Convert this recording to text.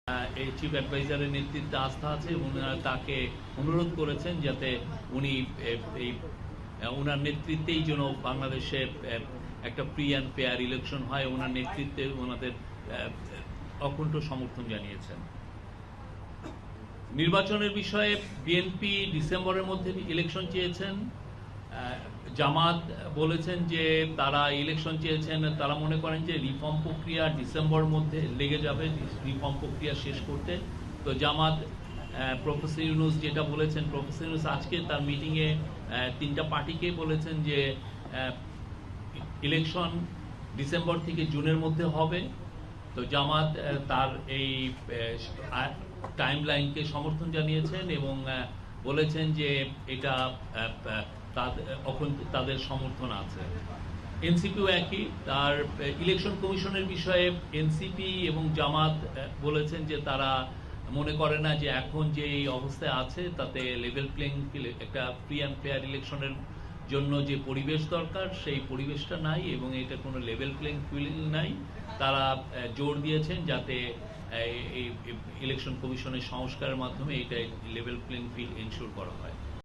এই চিফ অ্যাডভাইজারের নেতৃত্বে আস্থা আছে এবং তাকে অনুরোধ করেছেন যাতে উনি এই ওনার নেতৃত্বেই যেন বাংলাদেশে একটা ফ্রি অ্যান্ড ফেয়ার ইলেকশন হয়, ওনার নেতৃত্বে ওনাদের অকুণ্ঠ সমর্থন জানিয়েছেন। নির্বাচনের বিষয়ে বিএনপি ডিসেম্বরের মধ্যে ইলেকশন চেয়েছেন। জামাত বলেছেন যে তারা ইলেকশন চেয়েছেন, তারা মনে করেন যে রিফর্ম প্রক্রিয়া ডিসেম্বরের মধ্যে লেগে যাবে রিফর্ম প্রক্রিয়া শেষ করতে। তো জামাত প্রফেসর ইউনূস যেটা বলেছেন, প্রফেসর ইউনূস আজকে তার মিটিংয়ে তিনটা পার্টিকেই বলেছেন যে ইলেকশন ডিসেম্বর থেকে জুনের মধ্যে হবে। তো জামাত তার এই টাইমলাইনকে সমর্থন জানিয়েছেন এবং বলেছেন যে এটা তাদের সমর্থন আছে। এনসিপিও একই, তার ইলেকশন কমিশনের বিষয়ে এনসিপি এবং জামাত বলেছেন যে তারা মনে করে না যে এখন যে এই অবস্থায় আছে তাতে লেভেল প্লেইং ফিল্ড, একটা ফ্রি অ্যান্ড ফেয়ার ইলেকশনের জন্য যে পরিবেশ দরকার সেই পরিবেশটা নাই এবং এটা কোনো লেভেল প্লেইং ফিল্ড নাই। তারা জোর দিয়েছেন যাতে এই ইলেকশন কমিশনের সংস্কারের মাধ্যমে এটা লেভেল প্লেইং ফিল্ড এনশিওর করা হয়।